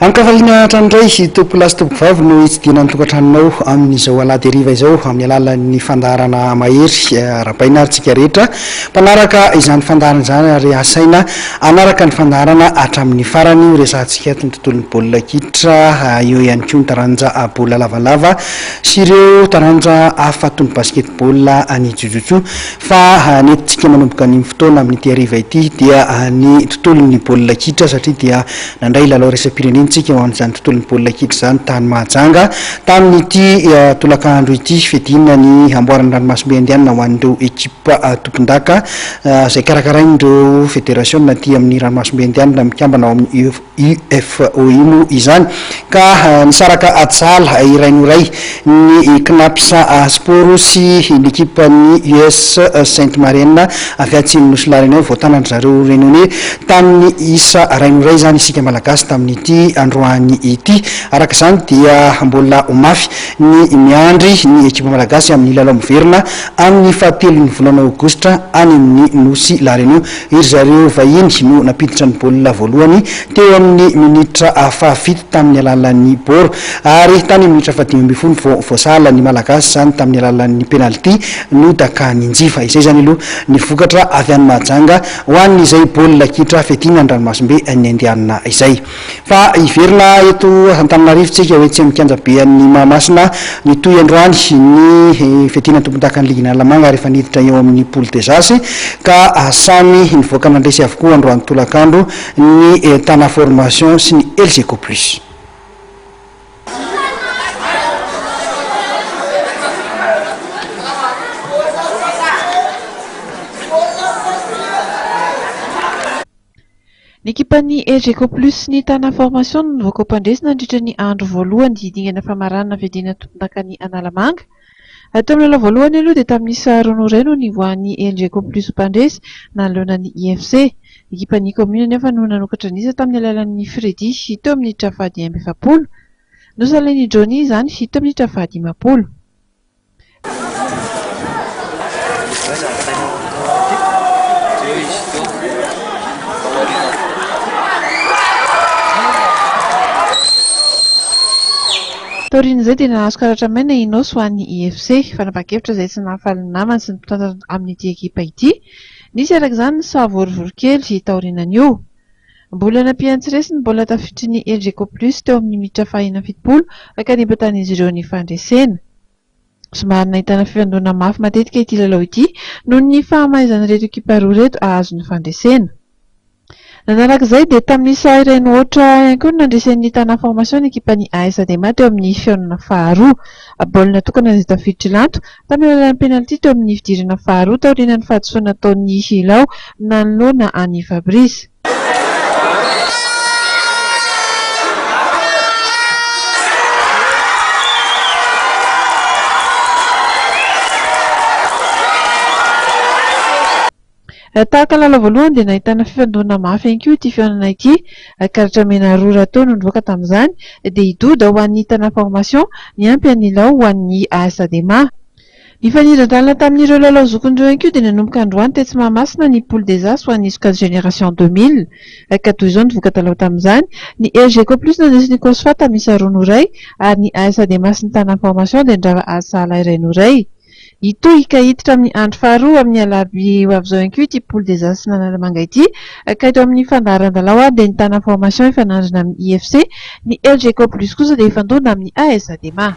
Ankavahina hatrandray tompolasy tompovavy no hitsidina ny tokantranonao amin'izao aladeriva izao amin'ny alalan'ny fandarana mahery arapaina aritsika rehetra mpanaraka izany fandarana izany ary asaina anaraka ny fandarana hatramin'ny farany resantsika ny tontolon'ny baolina kitra eo ihany koa ny taranja baolina lavalava sy ireo taranja hafa toy ny basketball any jujutsu fa nentintsika manomboka ny fotoana amin'ny ity hariva ity dia ny tontolon'ny baolina kitra satria dia nandray lalao resam-pirenena tsika ho an'izany tontolon'ny baolina kitra zany tany Mahajanga tamin'ity tolakandro ity fedina ny amboarany ranomasimbe andianina ho an'ireo ekipa tompondaka izay karakarain'ireo fédération naty amin'ny ranomasimbe andianina mikambana ao amin'ny UFOIMO izany ka nisaraka atsala irainyray ny knapsa sport sy ny ekipa ny US Sainte Marienne avy atsimo nosy larenao voatanany zareo renone tamin'ny isa rainyray zany isika malagasy tamin'ity androany ity araka izany dia mbola omafy ny miandry ny ekipa malagasy amin'ny lalao miverina amin'ny fahatelon'ny volana aogositra any amin'ny nosy larenao iry zareo vahiny no napiditra ny baolina voalohany teo amin'ny minitra fahafito tamin'ny alalan'ny bor ary tany minitra fahadimy amby folo voasala ny malagasy zany tamin'ny alalan'ny penalty no dakany njifa izay zany aloha ny vokatra avy any Mahajanga ho an'izay baolina kitra fedina ny ranomasimbe ny andianina izay fa iverina eto Antananarivo tsika hoe tsy mikanja be an'ny Mahamasina ny toy androany ny fedina tompondaka ny ligina lamanga rehefa niditra eo amin'ny poule des as ka samy nivoaka nandresy avokoa androany tolakandro ny tana formation sy ny LGK plus. Ny ekipan'ny LGK plus ny tana formation nivoaka mpandresina nandritra ny andro voalohany dingana famaranana fedina tompondaka ny Analamanga. Atao amin'ny lalao voalohany aloha dia tamin'ny Saronao Reno ny voan'ny LGK plus mpandresy nanoloana ny IFC. Ekipan'ny commune nefa no nanokatra nisa tamin'ny alalan'ny Fredy fito amin'ny trafady amby efapolo no salain'ny Johnny izany fito amin'ny trafady dimapolo. Taorian'izay dia nahazo karatra maina Inos ho an'ny IFC fanapa-kevitra izay tsy nahafaly ny namany sy ny mpitantana amin'ity ekipa ity. Nisy araka izany ny savorivorokely taorianany io. Mbola nampiantsiresi ny mbola tafiditry ny LGK plus teo amin'ny minitra fahina fitopolo ka nibatan'izy ireo ny fandresena. Somary nahitana fifandona mafy matetika ity lalao ity noho ny fahamaizan'ireto ekipa roa reto ahazo ny fandresena. Nanarak'izay dia tamin'ny isa iray ny ohatra ihany koa nandresen'ny tana formation ny ekipan'ny AS Adema teo amin'ny fihaonana faharoa. Baolina tokana izay tafiditry lanto tamin'ny alalan'ny penalty teo amin'ny fidirana faharoa taorian'ny fahadisoana ataon'ny Hilao nanoloana any Fabrice. Tahaka lalao voalohany dia nahitana fifandona mafy ihany koa ity fihaonana ity. Karatra mena roa rahateo no nivoaka tamin'izany dia hidoda ho an'ny tana formation ny ampy an'ilao ho an'ny AS Adema. Ny fanidran-dalana tamin'ireo lalao zokon'ireo ihany koa dia nanomboka androany tetsy Mahamasina ny poule des as ho an'ny Squad Génération 2000 ka toy izao nivoaka talao tamin'izany ny LGK plus nandresy ny Kosfata misy roa noray ary ny AS Adema sy ny tana formation dia ndrava Asala iray noray. Ito hikahiditra amin'ny andro faharoa amin'ny alaby ho avy izao ihany koa ity poule des as sy Analamanga ity ka eto amin'ny fandaharan-dalao dia ny tana formation efa nandrina amin'ny IFC ny LGK plus kosa dia ifandona amin'ny AS Adema.